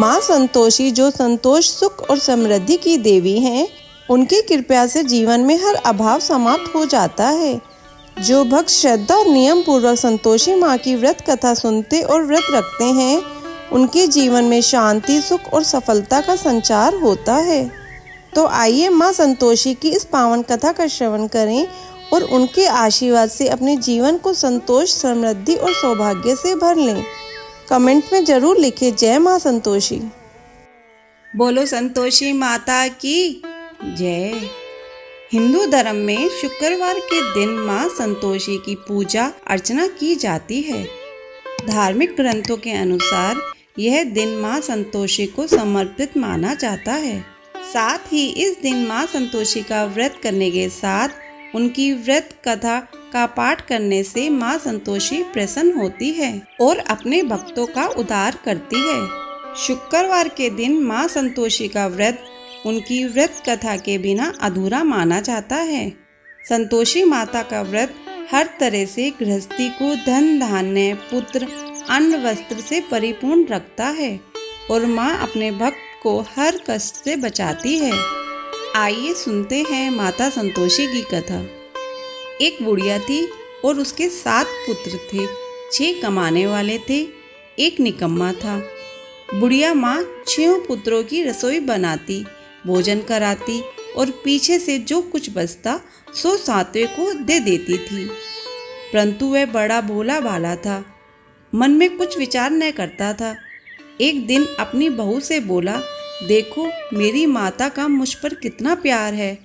माँ संतोषी, जो संतोष, सुख और समृद्धि की देवी हैं, उनकी कृपा से जीवन में हर अभाव समाप्त हो जाता है। जो भक्त श्रद्धा और नियम पूर्वक संतोषी माँ की व्रत कथा सुनते और व्रत रखते हैं, उनके जीवन में शांति, सुख और सफलता का संचार होता है। तो आइए माँ संतोषी की इस पावन कथा का श्रवण करें और उनके आशीर्वाद से अपने जीवन को संतोष, समृद्धि और सौभाग्य से भर लें। कमेंट में जरूर लिखें जय माँ संतोषी। बोलो संतोषी माता की जय। हिंदू धर्म में शुक्रवार के दिन माँ संतोषी की पूजा अर्चना की जाती है। धार्मिक ग्रंथों के अनुसार यह दिन माँ संतोषी को समर्पित माना जाता है। साथ ही इस दिन माँ संतोषी का व्रत करने के साथ उनकी व्रत कथा का पाठ करने से माँ संतोषी प्रसन्न होती है और अपने भक्तों का उद्धार करती है। शुक्रवार के दिन माँ संतोषी का व्रत उनकी व्रत कथा के बिना अधूरा माना जाता है। संतोषी माता का व्रत हर तरह से गृहस्थी को धन, धान्य, पुत्र, अन्न, वस्त्र से परिपूर्ण रखता है और माँ अपने भक्त को हर कष्ट से बचाती है। आइए सुनते हैं माता संतोषी की कथा। एक बुढ़िया थी और उसके 7 पुत्र थे। 6 कमाने वाले थे, एक निकम्मा था। बुढ़िया माँ 6 पुत्रों की रसोई बनाती, भोजन कराती और पीछे से जो कुछ बचता सो 7वें को दे देती थी। परंतु वह बड़ा भोला भाला था, मन में कुछ विचार न करता था। एक दिन अपनी बहू से बोला, देखो मेरी माता का मुझ पर कितना प्यार है।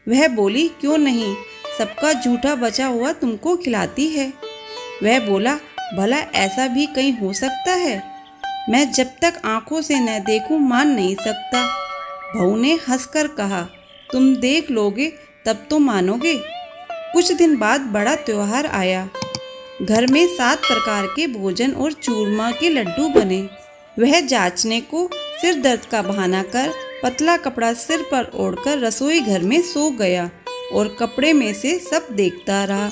वह बोली, क्यों नहीं, सबका झूठा बचा हुआ तुमको खिलाती है। वह बोला, भला ऐसा भी कहीं हो सकता है? मैं जब तक आंखों से न देखूं मान नहीं सकता। बहू ने हंसकर कहा, तुम देख लोगे तब तो मानोगे। कुछ दिन बाद बड़ा त्योहार आया। घर में 7 प्रकार के भोजन और चूरमा के लड्डू बने। वह जांचने को सिर दर्द का बहाना कर पतला कपड़ा सिर पर ओढ़कर रसोई घर में सो गया और कपड़े में से सब देखता रहा।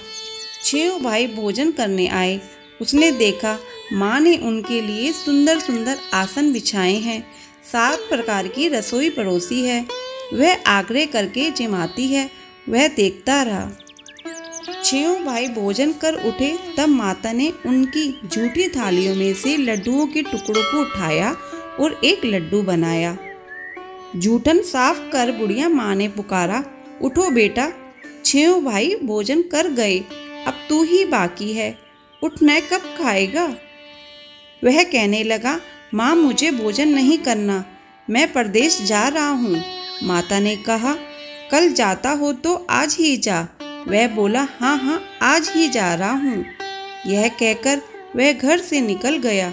6 भाई भोजन करने आए। उसने देखा माँ ने उनके लिए सुंदर सुंदर आसन बिछाए हैं, 7 प्रकार की रसोई परोसी है। वह आग्रह करके जिमाती है। वह देखता रहा। 6 भाई भोजन कर उठे तब माता ने उनकी झूठी थालियों में से लड्डुओं के टुकड़ों को उठाया और एक लड्डू बनाया। जूठन साफ कर बुढ़िया माँ ने पुकारा, उठो बेटा, 6 भाई भोजन कर गए, अब तू ही बाकी है, उठना कब खाएगा? वह कहने लगा, माँ मुझे भोजन नहीं करना, मैं परदेश जा रहा हूँ। माता ने कहा, कल जाता हो तो आज ही जा। वह बोला, हाँ हाँ आज ही जा रहा हूँ। यह कहकर वह घर से निकल गया।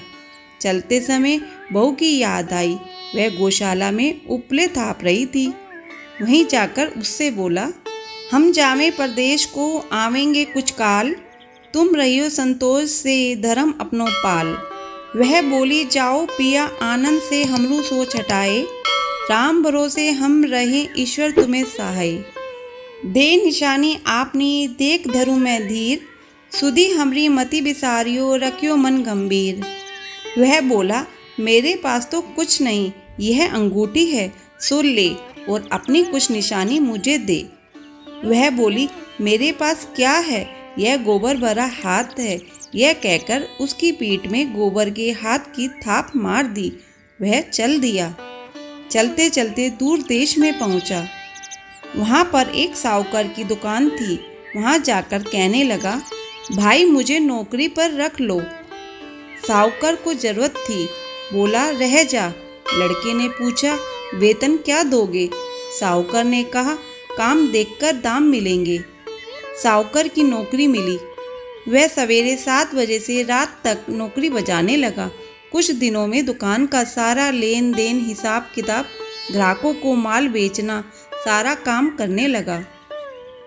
चलते समय बहू की याद आई। वह गौशाला में उपले थाप रही थी। वहीं जाकर उससे बोला, हम जावे परदेश को आवेंगे कुछ काल, तुम रहियो संतोष से धर्म अपनो पाल। वह बोली, जाओ पिया आनंद से हमरू सोच हटाए, राम भरोसे हम रहे ईश्वर तुम्हें सहाय। दे निशानी आपनी देख धरू मैं धीर, सुधी हमरी मति बिसारियो रखियो मन गंभीर। वह बोला, मेरे पास तो कुछ नहीं, यह अंगूठी है, सुन ले और अपनी कुछ निशानी मुझे दे। वह बोली, मेरे पास क्या है, यह गोबर भरा हाथ है। यह कहकर उसकी पीठ में गोबर के हाथ की थाप मार दी। वह चल दिया। चलते चलते दूर देश में पहुंचा। वहाँ पर एक साहूकार की दुकान थी। वहाँ जाकर कहने लगा, भाई मुझे नौकरी पर रख लो। साहूकार को जरूरत थी। बोला, रह जा। लड़के ने पूछा, वेतन क्या दोगे? साहूकार ने कहा, काम देखकर दाम मिलेंगे। साहूकार की नौकरी मिली। वह सवेरे 7 बजे से रात तक नौकरी बजाने लगा। कुछ दिनों में दुकान का सारा लेन देन, हिसाब किताब, ग्राहकों को माल बेचना, सारा काम करने लगा।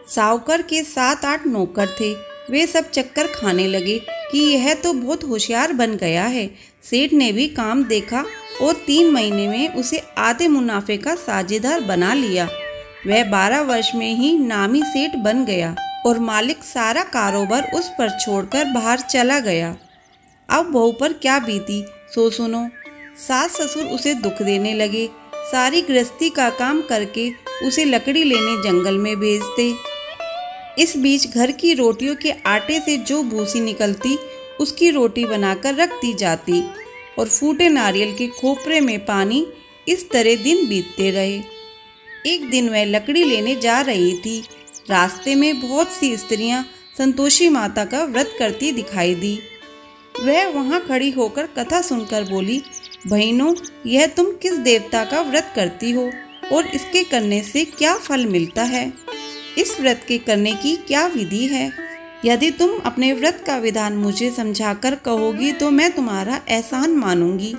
साहूकार के 7-8 नौकर थे। वे सब चक्कर खाने लगे कि यह तो बहुत होशियार बन गया है। सेठ ने भी काम देखा और 3 महीने में उसे आधे मुनाफे का साझेदार बना लिया। वह 12 वर्ष में ही नामी सेठ बन गया और मालिक सारा कारोबार उस पर छोड़कर बाहर चला गया। अब बहू पर क्या बीती सो सुनो। सास ससुर उसे दुख देने लगे। सारी गृहस्थी का काम करके उसे लकड़ी लेने जंगल में भेजते। इस बीच घर की रोटियों के आटे से जो भूसी निकलती उसकी रोटी बनाकर रख दी जाती और फूटे नारियल के खोपरे में पानी। इस तरह दिन बीतते रहे। एक दिन वह लकड़ी लेने जा रही थी। रास्ते में बहुत सी स्त्रियां संतोषी माता का व्रत करती दिखाई दी। वह वहां खड़ी होकर कथा सुनकर बोली, बहनों, यह तुम किस देवता का व्रत करती हो और इसके करने से क्या फल मिलता है? इस व्रत के करने की क्या विधि है? यदि तुम अपने व्रत का विधान मुझे समझाकर कहोगी तो मैं तुम्हारा एहसान मानूंगी।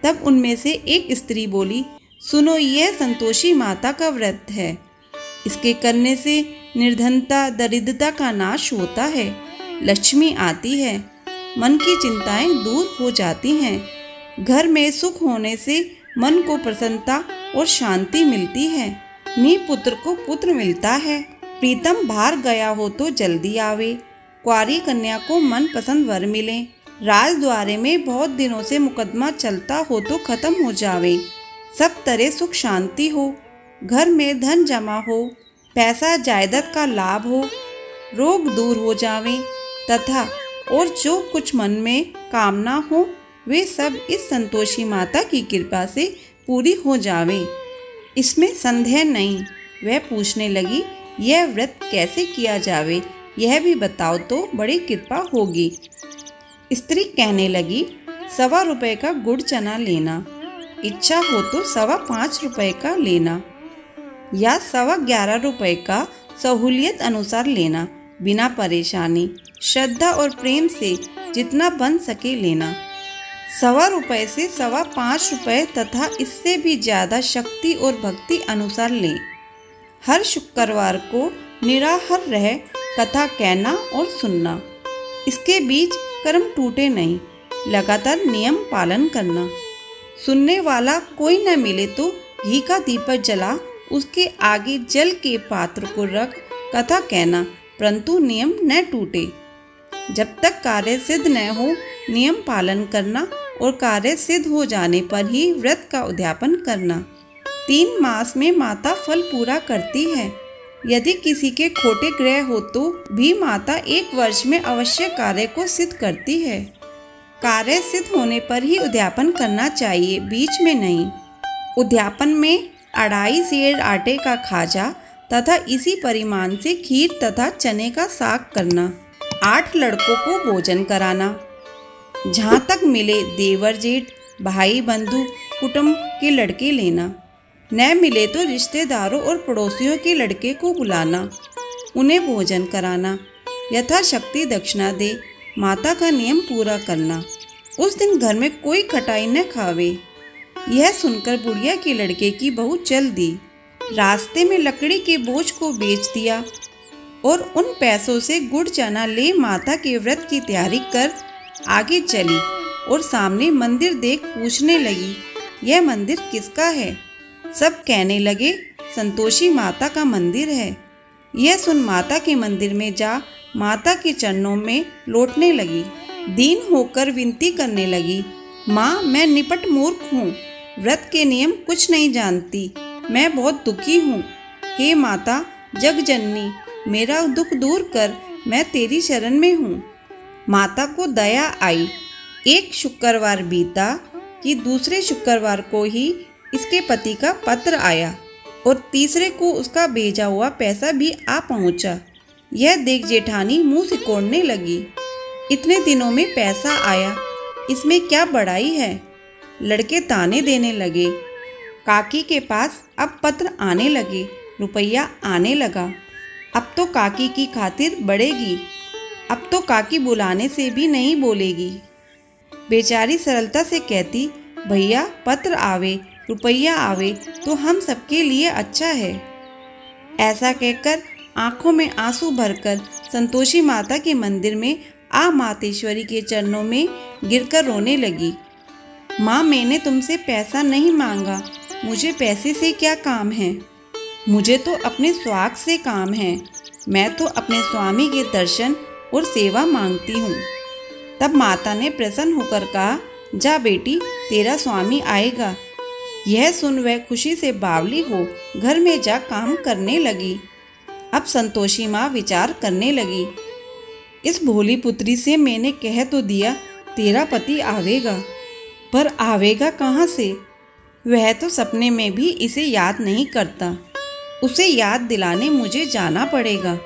तब उनमें से एक स्त्री बोली, सुनो, यह संतोषी माता का व्रत है। इसके करने से निर्धनता, दरिद्रता का नाश होता है, लक्ष्मी आती है, मन की चिंताएं दूर हो जाती हैं, घर में सुख होने से मन को प्रसन्नता और शांति मिलती है, निपुत्र को पुत्र मिलता है, प्रीतम बाहर गया हो तो जल्दी आवे, कुंवारी कन्या को मन पसंद वर मिले, राजद्वारे में बहुत दिनों से मुकदमा चलता हो तो खत्म हो जावे, सब तरह सुख शांति हो, घर में धन जमा हो, पैसा जायदाद का लाभ हो, रोग दूर हो जावे तथा और जो कुछ मन में कामना हो वे सब इस संतोषी माता की कृपा से पूरी हो जावे। इसमें संदेह नहीं। वह पूछने लगी, यह व्रत कैसे किया जावे, यह भी बताओ तो बड़ी कृपा होगी। स्त्री कहने लगी, 1.25 रुपये का गुड़ चना लेना, इच्छा हो तो 5.25 रुपये का लेना या 11.25 रुपये का सहूलियत अनुसार लेना, बिना परेशानी, श्रद्धा और प्रेम से जितना बन सके लेना। 1.25 रुपये से 5.25 रुपये तथा इससे भी ज़्यादा शक्ति और भक्ति अनुसार लें। हर शुक्रवार को निराहार रह कथा कहना और सुनना। इसके बीच कर्म टूटे नहीं, लगातार नियम पालन करना। सुनने वाला कोई न मिले तो घी का दीपक जला उसके आगे जल के पात्र को रख कथा कहना, परंतु नियम न टूटे। जब तक कार्य सिद्ध न हो नियम पालन करना और कार्य सिद्ध हो जाने पर ही व्रत का उद्यापन करना। 3 मास में माता फल पूरा करती है। यदि किसी के खोटे ग्रह हो तो भी माता 1 वर्ष में अवश्य कार्य को सिद्ध करती है। कार्य सिद्ध होने पर ही उद्यापन करना चाहिए, बीच में नहीं। उद्यापन में 2.5 सेर आटे का खाजा तथा इसी परिमाण से खीर तथा चने का साग करना। 8 लड़कों को भोजन कराना। जहाँ तक मिले देवर जेठ, भाई बंधु, कुटुंब के लड़के लेना। न मिले तो रिश्तेदारों और पड़ोसियों के लड़के को बुलाना, उन्हें भोजन कराना, यथाशक्ति दक्षिणा दे, माता का नियम पूरा करना। उस दिन घर में कोई खटाई न खावे। यह सुनकर बुढ़िया के लड़के की बहू चल दी। रास्ते में लकड़ी के बोझ को बेच दिया और उन पैसों से गुड़ चना ले माता के व्रत की तैयारी कर आगे चली और सामने मंदिर देख पूछने लगी, यह मंदिर किसका है? सब कहने लगे, संतोषी माता का मंदिर है। यह सुन माता के मंदिर में जा माता के चरणों में लौटने लगी। दीन होकर विनती करने लगी, माँ, मैं निपट मूर्ख हूँ, व्रत के नियम कुछ नहीं जानती, मैं बहुत दुखी हूँ। हे माता जग जननी, मेरा दुख दूर कर, मैं तेरी शरण में हूँ। माता को दया आई। एक शुक्रवार बीता कि दूसरे शुक्रवार को ही इसके पति का पत्र आया और तीसरे को उसका भेजा हुआ पैसा भी आ पहुँचा। यह देख जेठानी मुंह सिकोड़ने लगी, इतने दिनों में पैसा आया, इसमें क्या बड़ाई है? लड़के ताने देने लगे। काकी के पास अब पत्र आने लगे, रुपया आने लगा। अब तो काकी की खातिर बढ़ेगी, अब तो काकी बुलाने से भी नहीं बोलेगी। बेचारी सरलता से कहती, भैया पत्र आवे, रुपया आवे तो हम सबके लिए अच्छा है। ऐसा कहकर आंखों में आंसू भरकर संतोषी माता के मंदिर में आ मातेश्वरी के चरणों में गिरकर रोने लगी। माँ, मैंने तुमसे पैसा नहीं मांगा, मुझे पैसे से क्या काम है? मुझे तो अपने स्वाग से काम है। मैं तो अपने स्वामी के दर्शन और सेवा मांगती हूँ। तब माता ने प्रसन्न होकर कहा, जा बेटी, तेरा स्वामी आएगा। यह सुन वह खुशी से बावली हो घर में जा काम करने लगी। अब संतोषी माँ विचार करने लगी, इस भोली पुत्री से मैंने कह तो दिया तेरा पति आवेगा, पर आवेगा कहाँ से? वह तो सपने में भी इसे याद नहीं करता। उसे याद दिलाने मुझे जाना पड़ेगा।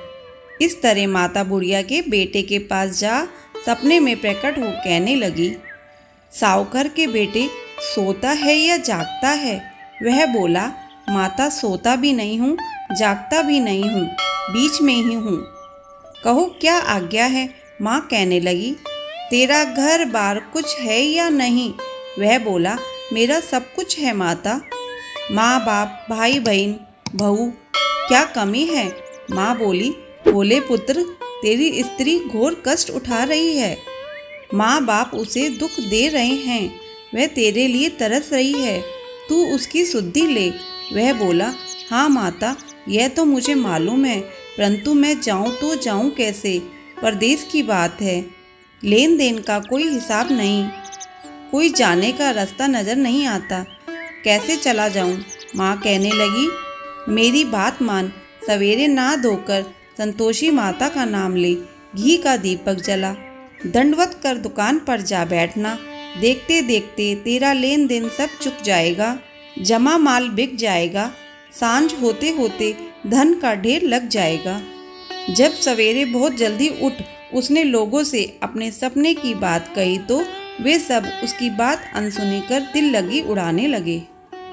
इस तरह माता बुढ़िया के बेटे के पास जा सपने में प्रकट हो कहने लगी, सावकर के बेटे सोता है या जागता है? वह बोला, माता सोता भी नहीं हूँ, जागता भी नहीं हूँ, बीच में ही हूँ। कहो क्या आज्ञा है? माँ कहने लगी, तेरा घर बार कुछ है या नहीं? वह बोला, मेरा सब कुछ है माता। माँ बाप, भाई बहन, बहू, क्या कमी है? माँ बोली, बोले पुत्र, तेरी स्त्री घोर कष्ट उठा रही है। माँ बाप उसे दुख दे रहे हैं, वह तेरे लिए तरस रही है, तू उसकी सुधि ले। वह बोला, हाँ माता, यह तो मुझे मालूम है, परंतु मैं जाऊँ तो जाऊँ कैसे? परदेश की बात है, लेन देन का कोई हिसाब नहीं, कोई जाने का रास्ता नजर नहीं आता, कैसे चला जाऊँ? माँ कहने लगी, मेरी बात मान, सवेरे नहा धोकर संतोषी माता का नाम ले, घी का दीपक जला, दंडवत कर दुकान पर जा बैठना। देखते देखते तेरा लेन देन सब चुक जाएगा, जमा माल बिक जाएगा, सांझ होते होते धन का ढेर लग जाएगा। जब सवेरे बहुत जल्दी उठ उसने लोगों से अपने सपने की बात कही तो वे सब उसकी बात अनसुनी कर दिल लगी उड़ाने लगे।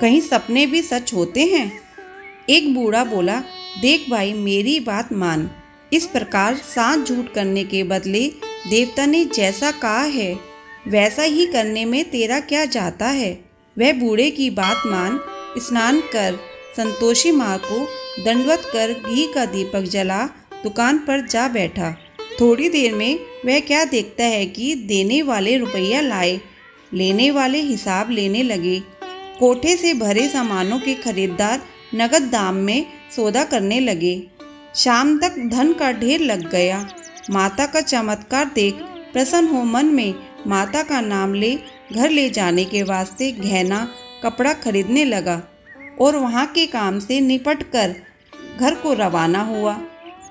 कहीं सपने भी सच होते हैं? एक बूढ़ा बोला, देख भाई, मेरी बात मान, इस प्रकार साथ झूठ करने के बदले देवता ने जैसा कहा है वैसा ही करने में तेरा क्या जाता है? वह बूढ़े की बात मान, स्नान कर, संतोषी माँ को दंडवत कर घी का दीपक जला दुकान पर जा बैठा। थोड़ी देर में वह क्या देखता है कि देने वाले रुपया लाए, लेने वाले हिसाब लेने लगे। कोठे से भरे सामानों के खरीदार नगद दाम में सौदा करने लगे। शाम तक धन का ढेर लग गया। माता का चमत्कार देख प्रसन्न हो मन में माता का नाम ले घर ले जाने के वास्ते गहना कपड़ा खरीदने लगा और वहाँ के काम से निपट कर घर को रवाना हुआ।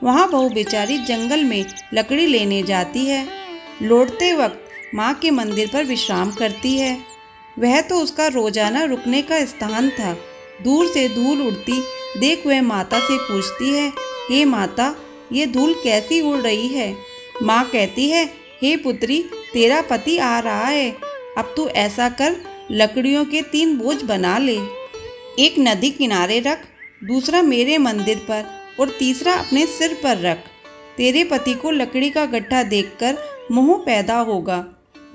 वहाँ बहू बेचारी जंगल में लकड़ी लेने जाती है। लौटते वक्त माँ के मंदिर पर विश्राम करती है। वह तो उसका रोजाना रुकने का स्थान था। दूर से धूल उड़ती देख वह माता से पूछती है, हे माता, ये धूल कैसी उड़ रही है? माँ कहती है, हे पुत्री, तेरा पति आ रहा है, अब तू ऐसा कर, लकड़ियों के 3 बोझ बना ले, एक नदी किनारे रख, दूसरा मेरे मंदिर पर और तीसरा अपने सिर पर रख। तेरे पति को लकड़ी का गट्ठा देखकर मोह पैदा होगा,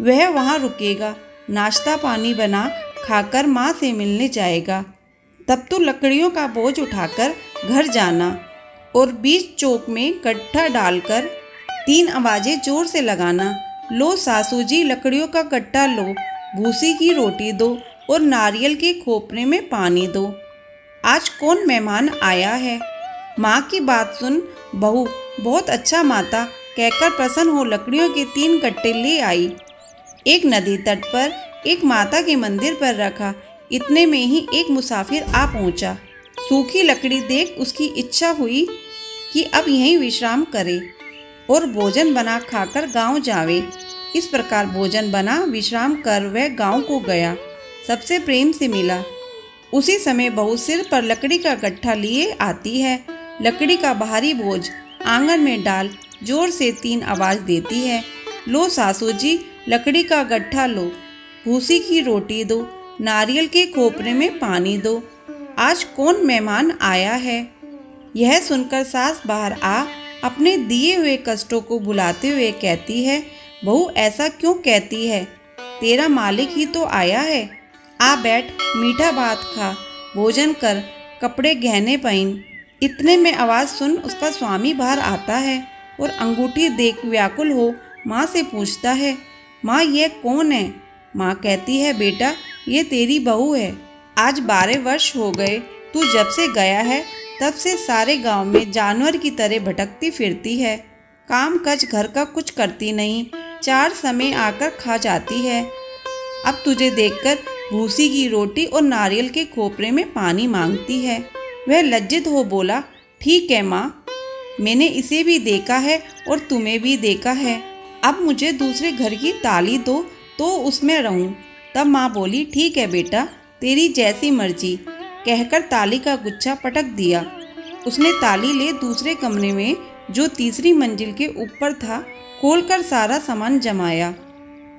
वह वहाँ रुकेगा, नाश्ता पानी बना खाकर माँ से मिलने जाएगा। तब तो लकड़ियों का बोझ उठाकर घर जाना और बीच चौक में गट्ठा डालकर 3 आवाजें जोर से लगाना, लो सासू जी लकड़ियों का गट्ठा लो, भूसी की रोटी दो और नारियल के खोपरे में पानी दो। आज कौन मेहमान आया है? माँ की बात सुन बहू बहुत अच्छा माता कहकर प्रसन्न हो लकड़ियों के 3 गट्टे ले आई। एक नदी तट पर एक माता के मंदिर पर रखा। इतने में ही एक मुसाफिर आ पहुंचा। सूखी लकड़ी देख उसकी इच्छा हुई कि अब यहीं विश्राम करे और भोजन बना खाकर गांव जावे। इस प्रकार भोजन बना विश्राम कर वह गांव को गया, सबसे प्रेम से मिला। उसी समय बहू सिर पर लकड़ी का गट्ठा लिए आती है। लकड़ी का भारी बोझ आंगन में डाल जोर से 3 आवाज देती है, लो सासू जी लकड़ी का गट्ठा लो, भूसी की रोटी दो, नारियल के खोपरे में पानी दो। आज कौन मेहमान आया है? यह सुनकर सास बाहर आ अपने दिए हुए कष्टों को भुलाते हुए कहती है, बहू ऐसा क्यों कहती है? तेरा मालिक ही तो आया है। आ बैठ, मीठा भात खा, भोजन कर, कपड़े गहने पहन। इतने में आवाज़ सुन उसका स्वामी बाहर आता है और अंगूठी देख व्याकुल हो माँ से पूछता है, माँ ये कौन है? माँ कहती है, बेटा ये तेरी बहू है। आज 12 वर्ष हो गए, तू जब से गया है तब से सारे गांव में जानवर की तरह भटकती फिरती है, काम काज घर का कुछ करती नहीं, 4 समय आकर खा जाती है। अब तुझे देखकर भूसी की रोटी और नारियल के खोपरे में पानी मांगती है। वह लज्जित हो बोला, ठीक है माँ, मैंने इसे भी देखा है और तुम्हें भी देखा है। अब मुझे दूसरे घर की ताली दो तो उसमें रहूं। तब माँ बोली, ठीक है बेटा, तेरी जैसी मर्जी, कहकर ताली का गुच्छा पटक दिया। उसने ताली ले दूसरे कमरे में, जो तीसरी मंजिल के ऊपर था, खोलकर सारा सामान जमाया।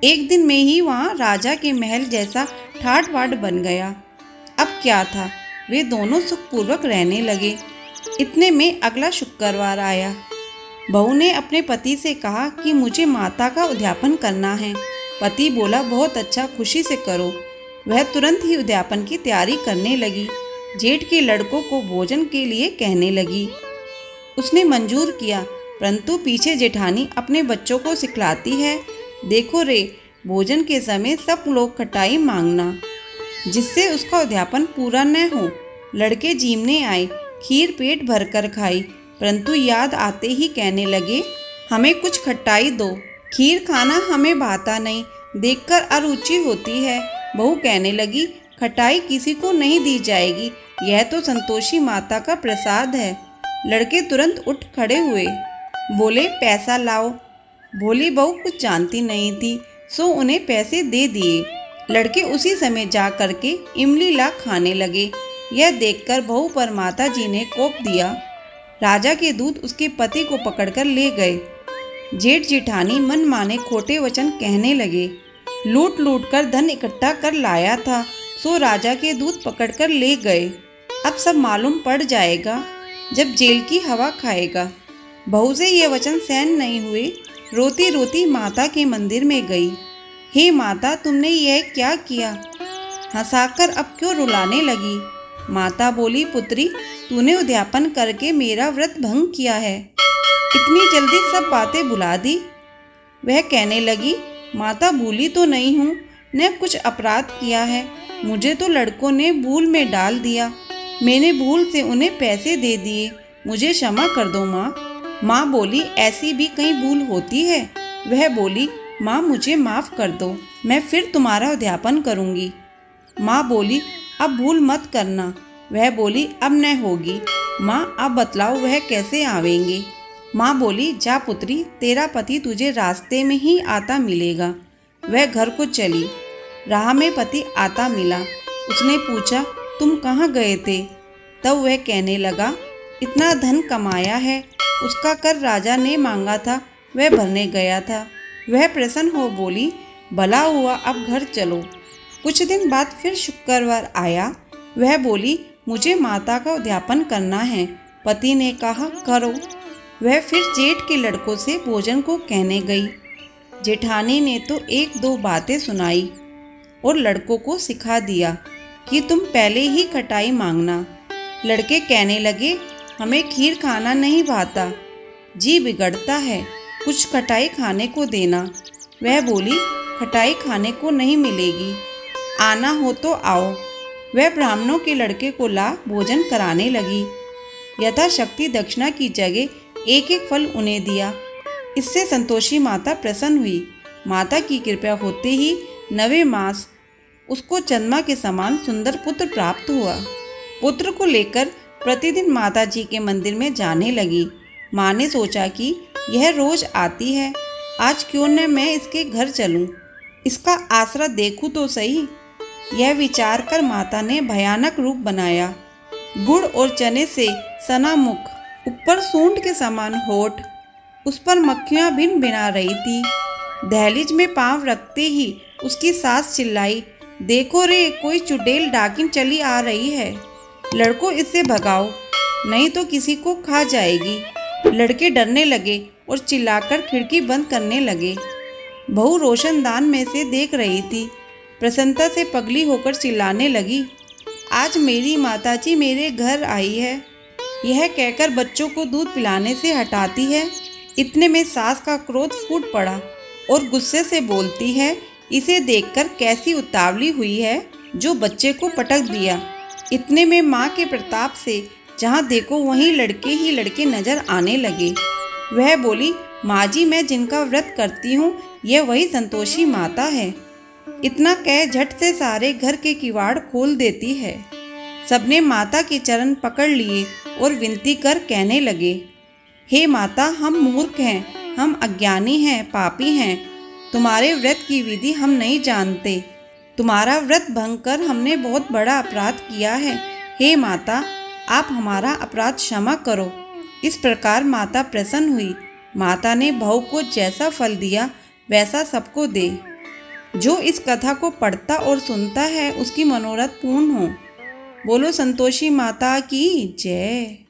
एक दिन में ही वहाँ राजा के महल जैसा ठाट बाट बन गया। अब क्या था, वे दोनों सुखपूर्वक रहने लगे। इतने में अगला शुक्रवार आया। बहू ने अपने पति से कहा कि मुझे माता का उद्यापन करना है। पति बोला, बहुत अच्छा, खुशी से करो। वह तुरंत ही उद्यापन की तैयारी करने लगी। जेठ के लड़कों को भोजन के लिए कहने लगी। उसने मंजूर किया, परंतु पीछे जेठानी अपने बच्चों को सिखलाती है, देखो रे, भोजन के समय सब लोग खटाई मांगना, जिससे उसका उद्यापन पूरा न हो। लड़के जीमने आए, खीर पेट भर कर खाई, परंतु याद आते ही कहने लगे, हमें कुछ खटाई दो, खीर खाना हमें भाता नहीं, देखकर अरुचि होती है। बहू कहने लगी, खटाई किसी को नहीं दी जाएगी, यह तो संतोषी माता का प्रसाद है। लड़के तुरंत उठ खड़े हुए, बोले, पैसा लाओ। भोली बहू कुछ जानती नहीं थी, सो उन्हें पैसे दे दिए। लड़के उसी समय जा करके इमली ला खाने लगे। यह देखकर बहू पर माता जी ने कोप दिया। राजा के दूत उसके पति को पकड़कर ले गए। जेठ जेठानी मन माने खोटे वचन कहने लगे। लूट लूट कर धन इकट्ठा कर लाया था, सो राजा के दूत पकड़कर ले गए। अब सब मालूम पड़ जाएगा जब जेल की हवा खाएगा। बहू से ये वचन सहन नहीं हुए। रोती रोती माता के मंदिर में गई। हे माता, तुमने यह क्या किया? हंसाकर अब क्यों रुलाने लगी? माता बोली, पुत्री, तूने उद्यापन करके मेरा व्रत भंग किया है। इतनी जल्दी सब बातें भुला दी? वह कहने लगी, माता, भूली तो नहीं हूँ, न कुछ अपराध किया है। मुझे तो लड़कों ने भूल में डाल दिया। मैंने भूल से उन्हें पैसे दे दिए। मुझे क्षमा कर दो माँ। माँ बोली, ऐसी भी कहीं भूल होती है? वह बोली, माँ, मुझे माफ़ कर दो, मैं फिर तुम्हारा उद्यापन करूँगी। माँ बोली, अब भूल मत करना। वह बोली, अब न होगी। माँ, अब बतलाओ वह कैसे आवेंगे? माँ बोली, जा पुत्री, तेरा पति तुझे रास्ते में ही आता मिलेगा। वह घर को चली। राह में पति आता मिला। उसने पूछा, तुम कहाँ गए थे? तब वह कहने लगा, इतना धन कमाया है, उसका कर राजा ने मांगा था, वह भरने गया था। वह प्रसन्न हो बोली, भला हुआ, अब घर चलो। कुछ दिन बाद फिर शुक्रवार आया। वह बोली, मुझे माता का उद्यापन करना है। पति ने कहा, करो। वह फिर जेठ के लड़कों से भोजन को कहने गई। जेठानी ने तो एक दो बातें सुनाई और लड़कों को सिखा दिया कि तुम पहले ही खटाई मांगना। लड़के कहने लगे, हमें खीर खाना नहीं भाता, जी बिगड़ता है, कुछ खटाई खाने को देना। वह बोली, खटाई खाने को नहीं मिलेगी, आना हो तो आओ। वह ब्राह्मणों के लड़के को ला भोजन कराने लगी। यथाशक्ति दक्षिणा की जगह एक एक फल उन्हें दिया। इससे संतोषी माता प्रसन्न हुई। माता की कृपा होते ही 9वें मास उसको चंद्रमा के समान सुंदर पुत्र प्राप्त हुआ। पुत्र को लेकर प्रतिदिन माता जी के मंदिर में जाने लगी। माँ ने सोचा कि यह रोज आती है, आज क्यों न मैं इसके घर चलूं, इसका आसरा देखूं तो सही। यह विचार कर माता ने भयानक रूप बनाया। गुड़ और चने से सना मुख, ऊपर सूंड के समान होठ, उस पर मक्खियाँ भिन भिना रही थी। दहलीज में पांव रखते ही उसकी सास चिल्लाई, देखो रे, कोई चुड़ैल डाकिन चली आ रही है, लड़कों इससे भगाओ, नहीं तो किसी को खा जाएगी। लड़के डरने लगे और चिल्लाकर खिड़की बंद करने लगे। बहू रोशनदान में से देख रही थी। प्रसन्नता से पगली होकर चिल्लाने लगी, आज मेरी माताजी मेरे घर आई है। यह कहकर बच्चों को दूध पिलाने से हटाती है। इतने में सास का क्रोध फूट पड़ा और गुस्से से बोलती है, इसे देखकर कैसी उतावली हुई है जो बच्चे को पटक दिया। इतने में माँ के प्रताप से जहाँ देखो वहीं लड़के ही लड़के नजर आने लगे। वह बोली, माँ जी, मैं जिनका व्रत करती हूँ यह वही संतोषी माता है। इतना कह झट से सारे घर के किवाड़ खोल देती है। सबने माता के चरण पकड़ लिए और विनती कर कहने लगे, हे माता, हम मूर्ख हैं, हम अज्ञानी हैं, पापी हैं। तुम्हारे व्रत की विधि हम नहीं जानते। तुम्हारा व्रत भंग कर हमने बहुत बड़ा अपराध किया है। हे माता, आप हमारा अपराध क्षमा करो। इस प्रकार माता प्रसन्न हुई। माता ने बहू को जैसा फल दिया वैसा सबको दे। जो इस कथा को पढ़ता और सुनता है उसकी मनोरथ पूर्ण हो। बोलो संतोषी माता की जय।